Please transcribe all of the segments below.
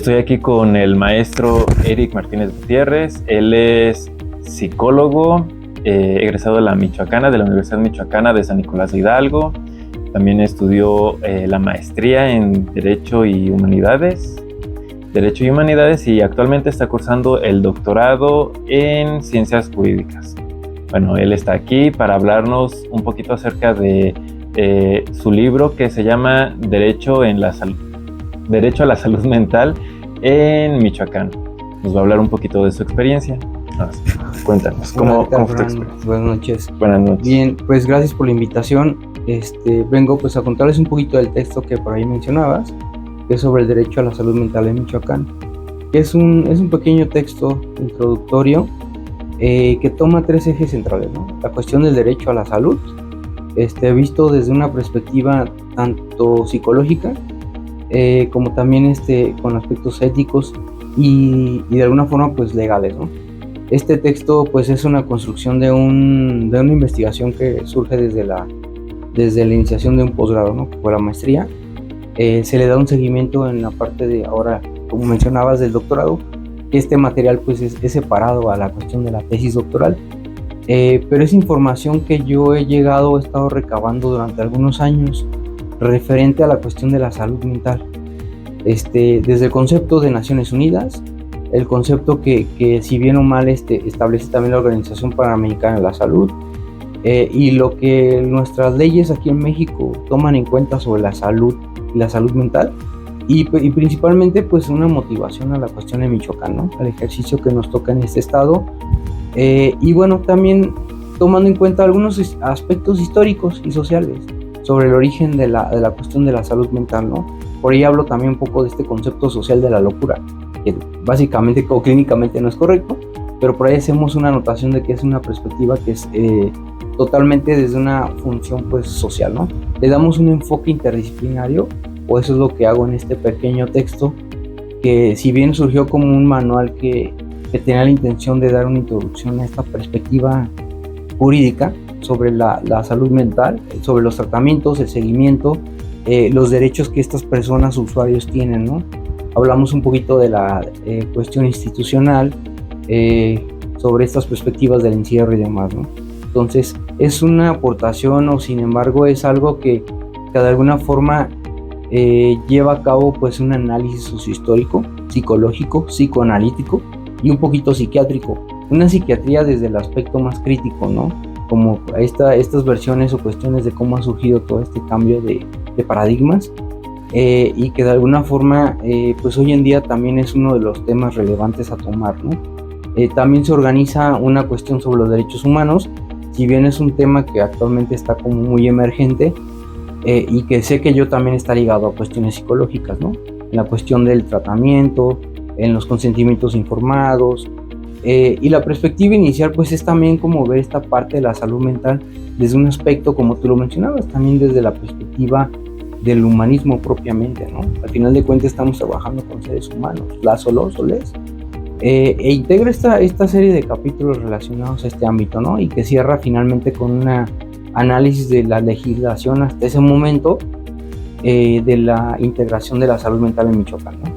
Estoy aquí con el maestro Eric Martínez Gutiérrez. Él es psicólogo, egresado de la Universidad Michoacana de San Nicolás de Hidalgo. También estudió la maestría en Derecho y Humanidades y actualmente está cursando el doctorado en Ciencias Jurídicas. Bueno, él está aquí para hablarnos un poquito acerca de su libro que se llama Derecho a la Salud Mental en Michoacán. Nos va a hablar un poquito de su experiencia. Cuéntanos, ¿cómo fue tu experiencia? Buenas noches. Buenas noches. Bien, pues gracias por la invitación. Vengo pues a contarles un poquito del texto que por ahí mencionabas, que es sobre el derecho a la salud mental en Michoacán. Es un pequeño texto introductorio que toma tres ejes centrales, ¿no? La cuestión del derecho a la salud, visto desde una perspectiva tanto psicológica como también con aspectos éticos y de alguna forma pues legales, ¿no? Este texto pues es una construcción de una investigación que surge desde la iniciación de un posgrado, ¿no? Que fue la maestría. Se le da un seguimiento en la parte de ahora, como mencionabas, del doctorado. Este material pues es separado a la cuestión de la tesis doctoral, pero es información que yo he estado recabando durante algunos años referente a la cuestión de la salud mental, desde el concepto de Naciones Unidas, el concepto que si bien o mal establece también la Organización Panamericana de la Salud, y lo que nuestras leyes aquí en México toman en cuenta sobre la salud y la salud mental, y principalmente pues una motivación a la cuestión de Michoacán, ¿no? Al ejercicio que nos toca en este estado, y bueno, también tomando en cuenta algunos aspectos históricos y sociales sobre el origen de la cuestión de la salud mental, ¿no? Por ahí hablo también un poco de este concepto social de la locura, que básicamente o clínicamente no es correcto, pero por ahí hacemos una anotación de que es una perspectiva que es totalmente desde una función pues social, ¿no? Le damos un enfoque interdisciplinario, o eso es lo que hago en este pequeño texto, que si bien surgió como un manual que tenía la intención de dar una introducción a esta perspectiva jurídica sobre la salud mental, sobre los tratamientos, el seguimiento, los derechos que estas personas usuarios tienen, ¿no? Hablamos un poquito de la cuestión institucional, sobre estas perspectivas del encierro y demás, ¿no? Entonces es una aportación, o sin embargo es algo que de alguna forma lleva a cabo pues un análisis sociohistórico, psicológico, psicoanalítico y un poquito psiquiátrico, una psiquiatría desde el aspecto más crítico, ¿no? Como estas versiones o cuestiones de cómo ha surgido todo este cambio de paradigmas, y que de alguna forma pues hoy en día también es uno de los temas relevantes a tomar, ¿no? También se organiza una cuestión sobre los derechos humanos, si bien es un tema que actualmente está como muy emergente, y que sé que yo también está ligado a cuestiones psicológicas, ¿no? En la cuestión del tratamiento, en los consentimientos informados, y la perspectiva inicial pues es también como ver esta parte de la salud mental desde un aspecto, como tú lo mencionabas, también desde la perspectiva del humanismo propiamente, ¿no? Al final de cuentas estamos trabajando con seres humanos, las o los soles, e integra esta serie de capítulos relacionados a este ámbito, ¿no? Y que cierra finalmente con un análisis de la legislación hasta ese momento, de la integración de la salud mental en Michoacán, ¿no?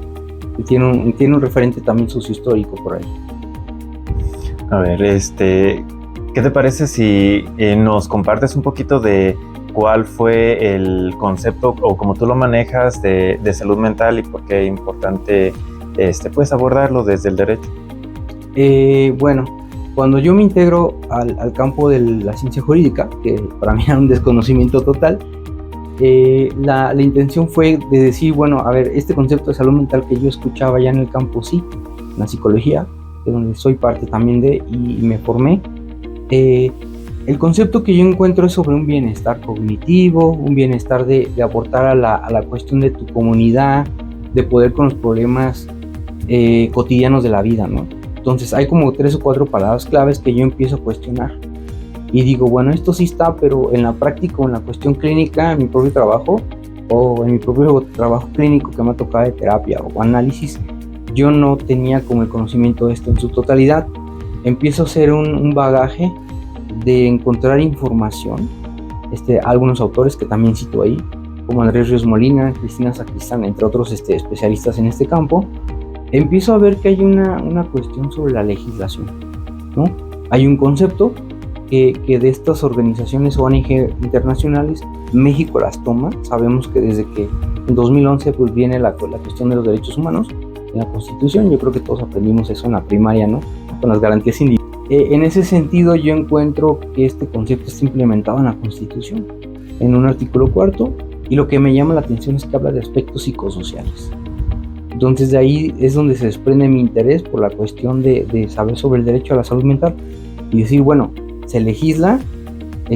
Y tiene un referente también sociohistórico por ahí. A ver, ¿qué te parece si nos compartes un poquito de cuál fue el concepto o cómo tú lo manejas de salud mental y por qué es importante pues abordarlo desde el derecho? Bueno, cuando yo me integro al campo de la ciencia jurídica, que para mí era un desconocimiento total, la intención fue de decir, bueno, a ver, este concepto de salud mental que yo escuchaba ya en el campo, sí, en la psicología, de donde soy parte también y me formé, el concepto que yo encuentro es sobre un bienestar cognitivo, un bienestar de aportar a la cuestión de tu comunidad, de poder con los problemas cotidianos de la vida, ¿no? Entonces hay como 3 o 4 palabras claves que yo empiezo a cuestionar y digo, bueno, esto sí está, pero en la práctica o en la cuestión clínica, en mi propio trabajo o en mi propio trabajo clínico que me ha tocado de terapia o análisis, yo no tenía como el conocimiento de esto en su totalidad. Empiezo a hacer un bagaje de encontrar información, algunos autores que también cito ahí, como Andrés Ríos Molina, Cristina Sacristán, entre otros especialistas en este campo, empiezo a ver que hay una cuestión sobre la legislación, ¿no? Hay un concepto que de estas organizaciones ONG internacionales, México las toma. Sabemos que desde que en 2011 pues viene la cuestión de los derechos humanos en la Constitución. Yo creo que todos aprendimos eso en la primaria, ¿no? Con las garantías individuales. En ese sentido, yo encuentro que este concepto está implementado en la Constitución, en un artículo 4, y lo que me llama la atención es que habla de aspectos psicosociales. Entonces de ahí es donde se desprende mi interés por la cuestión de saber sobre el derecho a la salud mental y decir, bueno, se legisla,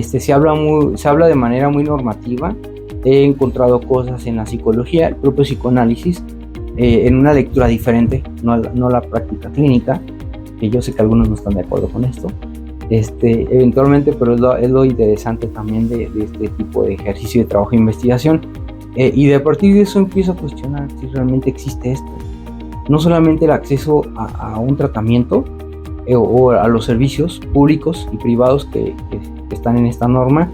se habla de manera muy normativa. He encontrado cosas en la psicología, el propio psicoanálisis, en una lectura diferente, no la práctica clínica, que yo sé que algunos no están de acuerdo con esto, eventualmente, pero es lo interesante también de este tipo de ejercicio de trabajo e investigación. Y de partir de eso empiezo a cuestionar si realmente existe esto. No solamente el acceso a un tratamiento o a los servicios públicos y privados que están en esta norma,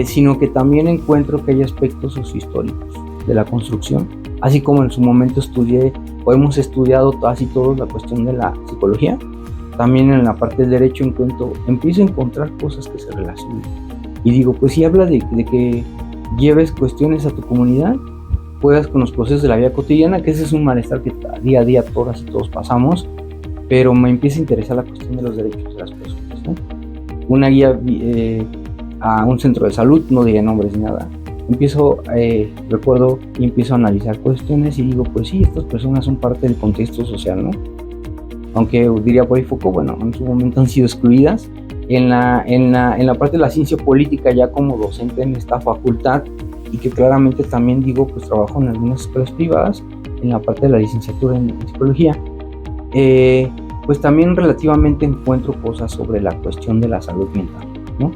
sino que también encuentro que hay aspectos sociohistóricos de la construcción, así como en su momento hemos estudiado casi todos la cuestión de la psicología. También en la parte del derecho empiezo a encontrar cosas que se relacionan. Y digo, pues si habla de que lleves cuestiones a tu comunidad, juegas con los procesos de la vida cotidiana, que ese es un malestar que día a día todas y todos pasamos, pero me empieza a interesar la cuestión de los derechos de las personas, ¿no? Una guía a un centro de salud, no diré nombres ni nada, recuerdo y empiezo a analizar cuestiones y digo, pues sí, estas personas son parte del contexto social, ¿no? Aunque diría por ahí Foucault, bueno, en su momento han sido excluidas. En la parte de la ciencia política, ya como docente en esta facultad, y que claramente también digo, pues trabajo en algunas escuelas privadas, en la parte de la licenciatura en psicología, pues también relativamente encuentro cosas sobre la cuestión de la salud mental, ¿no?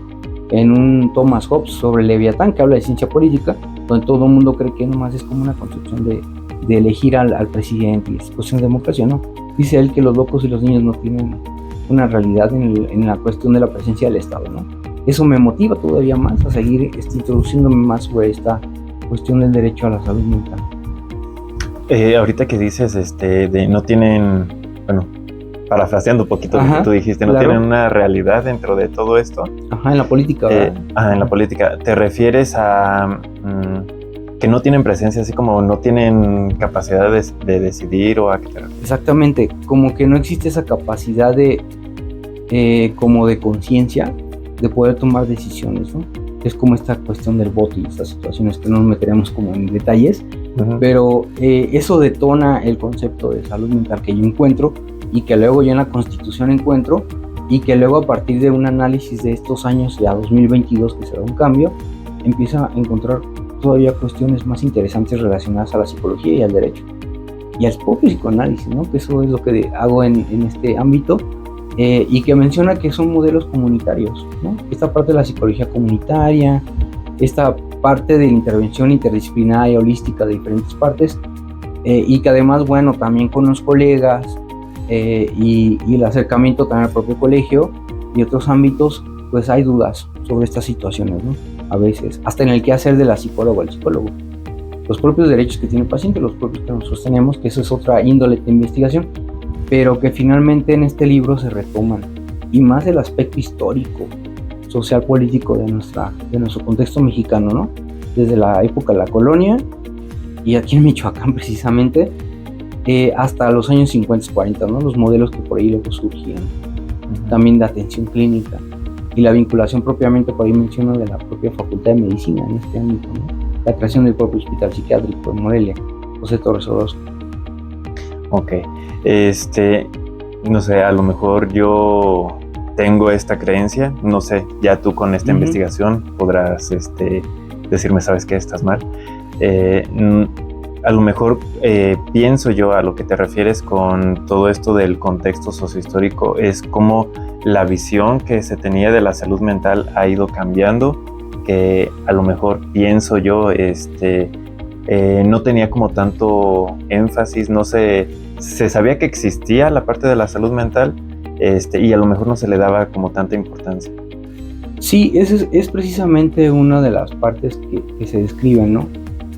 En un Thomas Hobbes sobre Leviatán, que habla de ciencia política, donde todo el mundo cree que nomás es como una construcción de elegir al presidente y es cuestión de democracia, ¿no? Dice él que los locos y los niños no tienen una realidad en la cuestión de la presencia del Estado, ¿no? Eso me motiva todavía más a seguir introduciéndome más sobre esta cuestión del derecho a la salud mental. Ahorita que dices, no tienen, bueno, parafraseando un poquito lo que tú dijiste, no tienen una realidad dentro de todo esto. Ajá, en la política, ¿verdad? En la política. ¿Te refieres a que no tienen presencia, así como no tienen capacidad de decidir o a qué te refieres? Exactamente, como que no existe esa capacidad como de conciencia de poder tomar decisiones, ¿no? Es como esta cuestión del voto y estas situaciones que no nos meteremos como en detalles, pero eso detona el concepto de salud mental que yo encuentro y que luego yo en la Constitución encuentro y que luego a partir de un análisis de estos años, ya 2022, que será un cambio, empieza a encontrar todavía cuestiones más interesantes relacionadas a la psicología y al derecho y al propio psicoanálisis, ¿no? Que eso es lo que hago en este ámbito, y que menciona que son modelos comunitarios, ¿no? Esta parte de la psicología comunitaria, esta parte de la intervención interdisciplinaria, holística de diferentes partes, y que además, bueno, también con los colegas y el acercamiento también al propio colegio y otros ámbitos, pues hay dudas sobre estas situaciones, ¿no? A veces, hasta en el qué hacer de la psicóloga o el psicólogo. Los propios derechos que tiene el paciente, los propios que nosotros tenemos, que eso es otra índole de investigación, pero que finalmente en este libro se retoman, y más el aspecto histórico, social, político de nuestro contexto mexicano, ¿no? Desde la época de la colonia, y aquí en Michoacán precisamente, hasta los años 50, 40, ¿no? Los modelos que por ahí luego surgían, también de atención clínica, y la vinculación propiamente, por ahí menciono, de la propia Facultad de Medicina en este ámbito, ¿no? La creación del propio Hospital Psiquiátrico en Morelia, José Torres Orozco. Ok, no sé, a lo mejor yo tengo esta creencia, no sé, ya tú con esta investigación podrás decirme, ¿sabes qué? Estás mal. A lo mejor pienso yo a lo que te refieres con todo esto del contexto sociohistórico, es como la visión que se tenía de la salud mental ha ido cambiando, que a lo mejor pienso yo, no tenía como tanto énfasis, no sé, se sabía que existía la parte de la salud mental, y a lo mejor no se le daba como tanta importancia. Sí, es precisamente una de las partes que se describen, ¿no?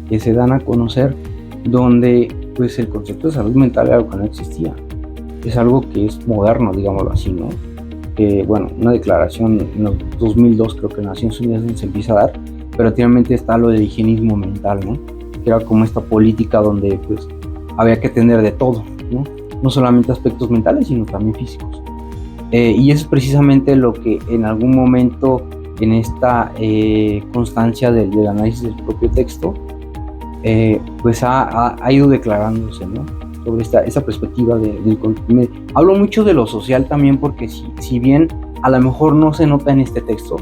Que se dan a conocer, donde pues el concepto de salud mental era algo que no existía. Es algo que es moderno, digámoslo así, ¿no? Bueno, una declaración en los 2002 creo que en Naciones Unidas se empieza a dar, pero anteriormente está lo del higienismo mental, ¿no? Que era como esta política donde pues había que atender de todo, ¿no? No solamente aspectos mentales, sino también físicos. Y eso es precisamente lo que en algún momento en esta constancia del análisis del propio texto, pues ha ido declarándose, ¿no? Sobre esta perspectiva del contenido. Hablo mucho de lo social también porque si bien a lo mejor no se nota en este texto,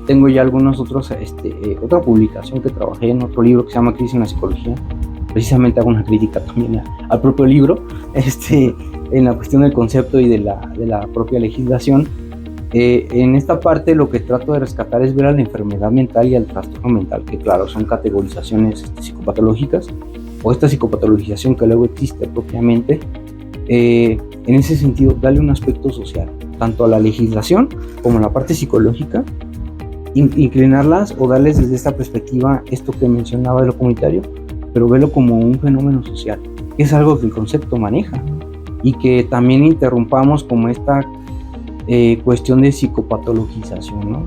tengo ya algunos otros, otra publicación que trabajé en otro libro que se llama Crisis en la Psicología. Precisamente hago una crítica también al propio libro, en la cuestión del concepto y de la propia legislación. En esta parte lo que trato de rescatar es ver a la enfermedad mental y al trastorno mental, que claro, son categorizaciones psicopatológicas, o esta psicopatologización que luego existe propiamente. En ese sentido, darle un aspecto social, tanto a la legislación como a la parte psicológica, inclinarlas o darles desde esta perspectiva esto que mencionaba de lo comunitario, pero verlo como un fenómeno social, que es algo que el concepto maneja, y que también interrumpamos como esta cuestión de psicopatologización, ¿no?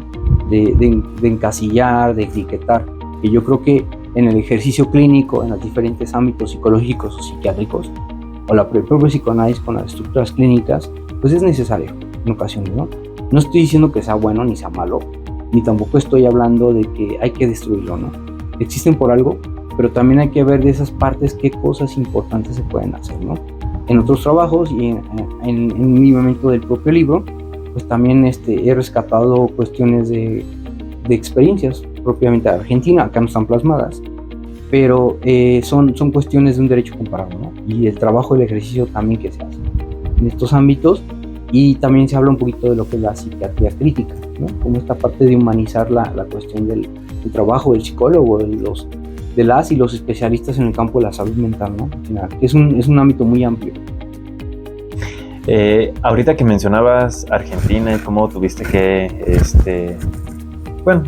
de encasillar, de etiquetar, que yo creo que en el ejercicio clínico, en los diferentes ámbitos psicológicos o psiquiátricos, o la propia psicoanálisis con las estructuras clínicas, pues es necesario en ocasiones, ¿no? No estoy diciendo que sea bueno ni sea malo, ni tampoco estoy hablando de que hay que destruirlo, ¿no? Existen por algo, pero también hay que ver de esas partes qué cosas importantes se pueden hacer, ¿no? En otros trabajos y en mi momento del propio libro, pues también he rescatado cuestiones de experiencias propiamente de Argentina, acá no están plasmadas, pero son cuestiones de un derecho comparado, ¿no? Y el trabajo, el ejercicio también que se hace en estos ámbitos, y también se habla un poquito de lo que es la psiquiatría crítica, ¿no? Como esta parte de humanizar la cuestión del trabajo del psicólogo, de las y los especialistas en el campo de la salud mental, ¿no? Al final, es un ámbito muy amplio. Ahorita que mencionabas Argentina y cómo tuviste que,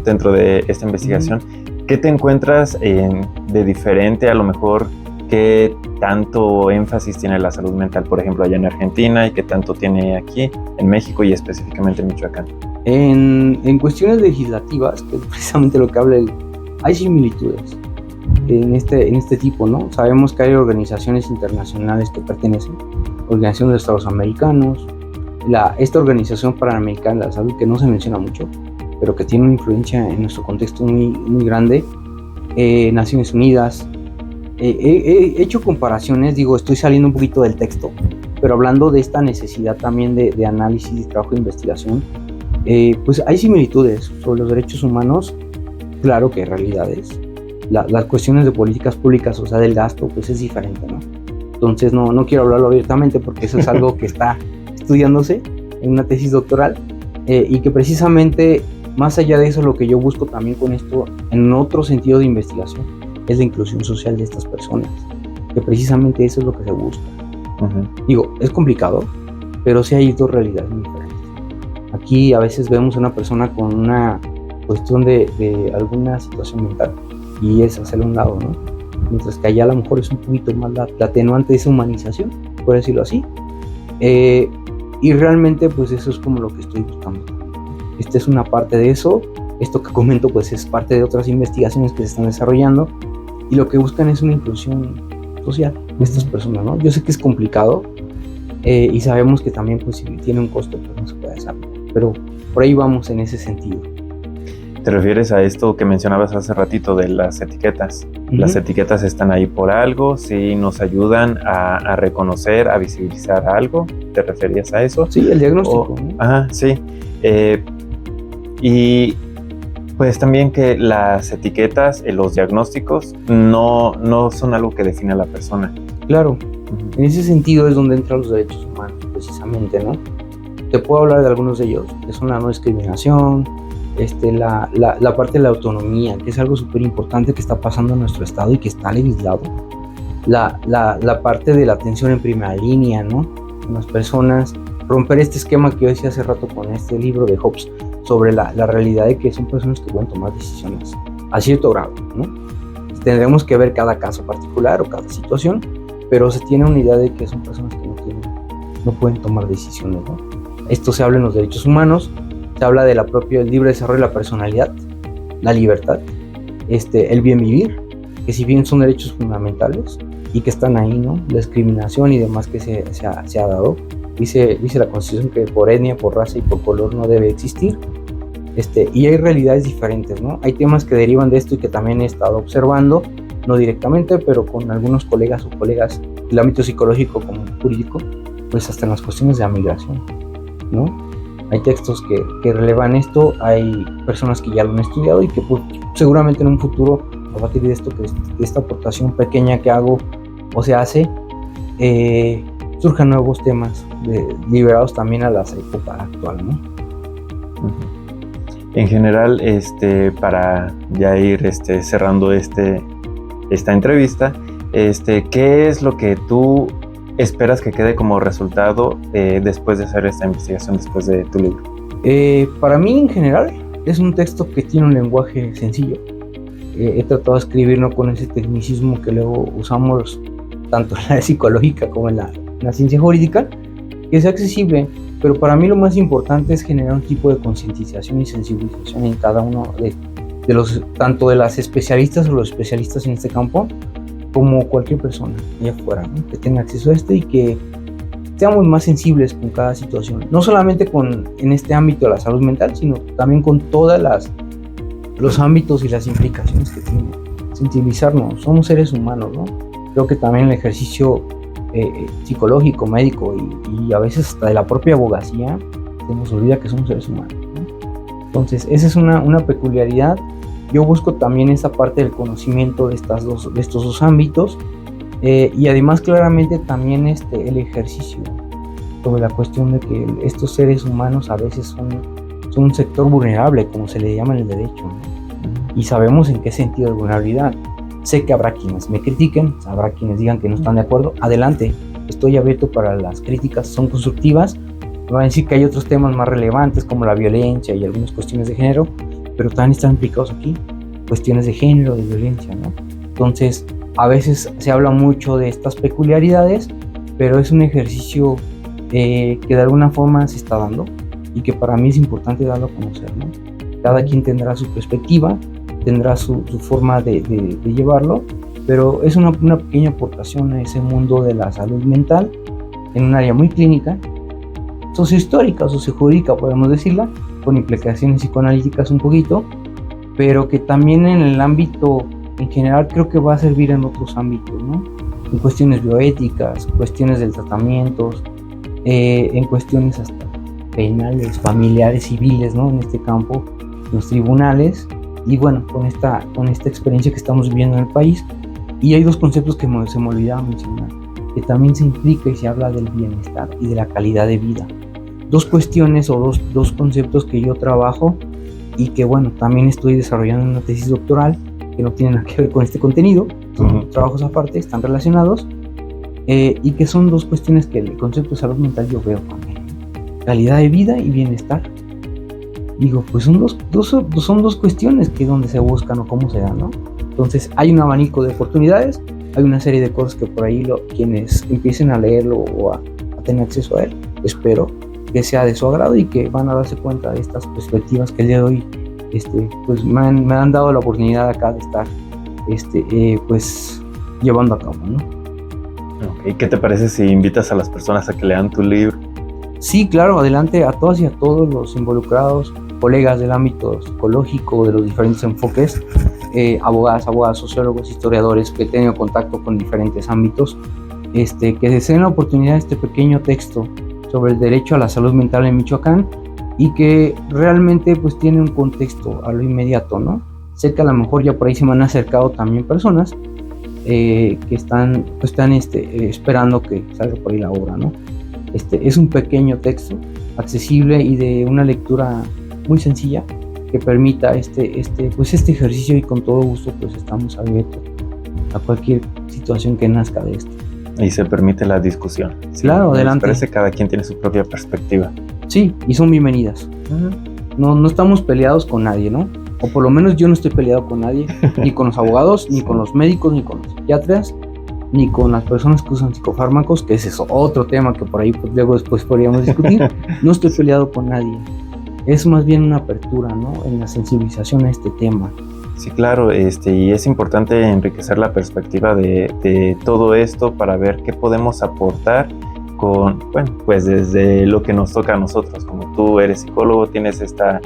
dentro de esta investigación, ¿qué te encuentras de diferente a lo mejor? ¿Qué tanto énfasis tiene la salud mental, por ejemplo, allá en Argentina, y qué tanto tiene aquí en México y específicamente en Michoacán? En cuestiones legislativas, que es precisamente lo que habla, hay similitudes en este tipo, ¿no? Sabemos que hay organizaciones internacionales que pertenecen, Organización de Estados Americanos, esta Organización Panamericana de la Salud, que no se menciona mucho, pero que tiene una influencia en nuestro contexto muy, muy grande, Naciones Unidas. He hecho comparaciones, estoy saliendo un poquito del texto, pero hablando de esta necesidad también de análisis y trabajo de investigación, pues hay similitudes sobre los derechos humanos. Claro que hay realidades. Las cuestiones de políticas públicas, o sea, del gasto, pues es diferente, ¿no? Entonces no quiero hablarlo abiertamente porque eso es algo que está estudiándose en una tesis doctoral, y que precisamente, más allá de eso, lo que yo busco también con esto, en otro sentido de investigación, es la inclusión social de estas personas, que precisamente eso es lo que se busca. Es complicado, pero sí hay dos realidades muy diferentes. Aquí a veces vemos a una persona con una cuestión de alguna situación mental y es hacerle a un lado, ¿no? Mientras que allá a lo mejor es un poquito más la atenuante de esa humanización, por decirlo así. Y realmente pues eso es como lo que estoy buscando. Esta es una parte de eso. Esto que comento pues es parte de otras investigaciones que se están desarrollando, y lo que buscan es una inclusión social de estas personas, ¿no? Yo sé que es complicado, y sabemos que también pues si tiene un costo pues no se puede hacer, pero por ahí vamos en ese sentido. ¿Te refieres a esto que mencionabas hace ratito de las etiquetas? Las etiquetas están ahí por algo, sí nos ayudan a reconocer, a visibilizar algo. ¿Te referías a eso? Sí, el diagnóstico, ¿no? Ajá, sí. Y pues también que las etiquetas, los diagnósticos, no son algo que define a la persona. Claro, en ese sentido es donde entran los derechos humanos, precisamente, ¿no? Te puedo hablar de algunos de ellos, que son la no discriminación, la parte de la autonomía, que es algo súper importante que está pasando en nuestro estado y que está legislado. La parte de la atención en primera línea, ¿no? Con las personas, romper este esquema que yo decía hace rato con este libro de Hobbes sobre la realidad de que son personas que pueden tomar decisiones a cierto grado, ¿no? Tendremos que ver cada caso particular o cada situación, pero se tiene una idea de que son personas que no pueden tomar decisiones, ¿no? Esto se habla en los derechos humanos, se habla de el libre desarrollo de la personalidad, la libertad, el bien vivir, que si bien son derechos fundamentales y que están ahí, ¿no? La discriminación y demás que se ha dado. Dice la Constitución que por etnia, por raza y por color no debe existir. Y hay realidades diferentes, ¿no? Hay temas que derivan de esto y que también he estado observando, no directamente, pero con algunos colegas del ámbito psicológico como jurídico, pues hasta en las cuestiones de la migración, ¿no? Hay textos que relevan esto, hay personas que ya lo han estudiado y que pues, seguramente en un futuro, a partir de esto, de esta aportación pequeña que hago o se hace, surjan nuevos temas liberados también a la época actual, ¿no? En general, para ya ir cerrando esta entrevista, ¿qué es lo que tú esperas que quede como resultado después de hacer esta investigación, después de tu libro? Para mí, en general, es un texto que tiene un lenguaje sencillo. He tratado de escribirlo con ese tecnicismo que luego usamos tanto en la psicológica como en la ciencia jurídica, que sea accesible, pero para mí lo más importante es generar un tipo de concientización y sensibilización en cada uno de los, tanto de las especialistas o los especialistas en este campo, como cualquier persona allá afuera, ¿no? Que tenga acceso a esto y que seamos más sensibles con cada situación, no solamente en este ámbito de la salud mental, sino también con todos los ámbitos y las implicaciones que tiene. Sensibilizarnos, somos seres humanos, ¿no? Creo que también el ejercicio psicológico, médico y a veces hasta de la propia abogacía, se nos olvida que somos seres humanos, ¿no? Entonces, esa es una peculiaridad. Yo busco también esa parte del conocimiento de estos dos ámbitos y además claramente también el ejercicio sobre la cuestión de que estos seres humanos a veces son un sector vulnerable, como se le llama en el derecho, ¿no? Y sabemos en qué sentido de vulnerabilidad. Sé que habrá quienes me critiquen, habrá quienes digan que no están de acuerdo. Adelante, estoy abierto para las críticas, son constructivas. Me van a decir que hay otros temas más relevantes como la violencia y algunas cuestiones de género, pero también están implicados aquí cuestiones de género, de violencia, ¿no? Entonces, a veces se habla mucho de estas peculiaridades, pero es un ejercicio que de alguna forma se está dando y que para mí es importante darlo a conocer, ¿no? Cada quien tendrá su perspectiva, tendrá su forma de llevarlo, pero es una pequeña aportación a ese mundo de la salud mental en un área muy clínica, sociohistórica o sociojurídica, podemos decirla, con implicaciones psicoanalíticas un poquito, pero que también en el ámbito en general creo que va a servir en otros ámbitos, ¿no? En cuestiones bioéticas, cuestiones del tratamiento, en cuestiones hasta penales, familiares, civiles, ¿no? En este campo, los tribunales, y bueno, con esta experiencia que estamos viviendo en el país. Y hay dos conceptos que se me olvidaba mencionar, que también se implica y se habla del bienestar y de la calidad de vida. Dos cuestiones o dos conceptos que yo trabajo y que bueno, también estoy desarrollando una tesis doctoral que no tienen nada que ver con este contenido, son trabajos aparte, están relacionados, y que son dos cuestiones que el concepto de salud mental yo veo también: calidad de vida y bienestar. Digo, pues son dos cuestiones que donde se buscan o cómo se dan, ¿no? Entonces hay un abanico de oportunidades, hay una serie de cosas que por ahí quienes empiecen a leerlo o a tener acceso a él, espero que sea de su agrado y que van a darse cuenta de estas perspectivas que el día de hoy pues me han dado la oportunidad acá de estar pues llevando a cabo, ¿no? Okay. ¿Qué te parece si invitas a las personas a que lean tu libro? Sí, claro, adelante a todas y a todos los involucrados, colegas del ámbito psicológico, de los diferentes enfoques, abogadas, sociólogos, historiadores que he tenido contacto con diferentes ámbitos, que deseen la oportunidad de este pequeño texto sobre el derecho a la salud mental en Michoacán y que realmente pues tiene un contexto a lo inmediato, ¿no? Sé que a lo mejor ya por ahí se me han acercado también personas que están esperando que salga por ahí la obra, ¿no? Es un pequeño texto accesible y de una lectura muy sencilla que permita este ejercicio, y con todo gusto pues estamos abiertos a cualquier situación que nazca de esto. Y se permite la discusión. Claro, adelante. Parece que cada quien tiene su propia perspectiva. Sí, y son bienvenidas. No estamos peleados con nadie, ¿no? O por lo menos yo no estoy peleado con nadie, ni con los abogados, ni con los médicos, ni con los psiquiatras, ni con las personas que usan psicofármacos, que ese es otro tema que por ahí pues, luego después podríamos discutir. No estoy peleado con nadie. Es más bien una apertura, ¿no? En la sensibilización a este tema. Sí, claro, y es importante enriquecer la perspectiva de todo esto para ver qué podemos aportar pues desde lo que nos toca a nosotros. Como tú eres psicólogo, tienes esta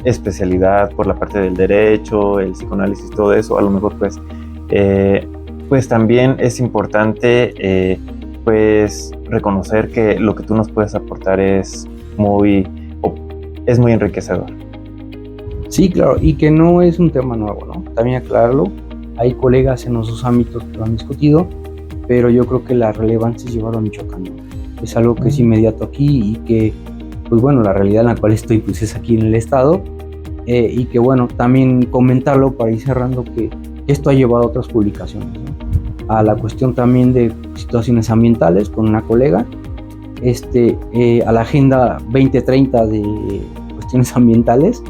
especialidad por la parte del derecho, el psicoanálisis, todo eso, a lo mejor pues también es importante pues reconocer que lo que tú nos puedes aportar es muy enriquecedor. Sí, claro, y que no es un tema nuevo, ¿no? También aclararlo, hay colegas en esos ámbitos que lo han discutido, pero yo creo que la relevancia es llevarlo a Michoacán, ¿no? Es algo que es inmediato aquí y que, pues bueno, la realidad en la cual estoy pues es aquí en el estado, y que bueno, también comentarlo para ir cerrando que esto ha llevado a otras publicaciones, ¿no? A la cuestión también de situaciones ambientales con una colega, a la Agenda 2030 de cuestiones ambientales.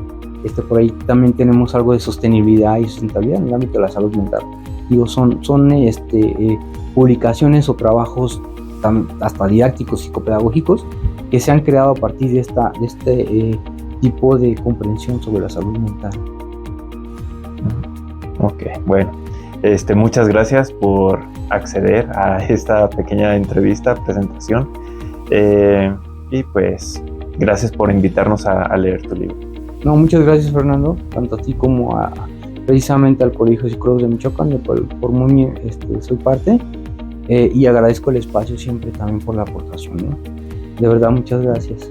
Por ahí también tenemos algo de sostenibilidad y sustentabilidad en el ámbito de la salud mental. Digo, son publicaciones o trabajos hasta didácticos, psicopedagógicos, que se han creado a partir de este tipo de comprensión sobre la salud mental. Ok, bueno, muchas gracias por acceder a esta pequeña entrevista, presentación, y pues gracias por invitarnos a leer tu libro. No, muchas gracias, Fernando, tanto a ti como precisamente al Colegio de Psicólogos de Michoacán, de cual por muy soy parte, y agradezco el espacio siempre también por la aportación, ¿no? De verdad, muchas gracias.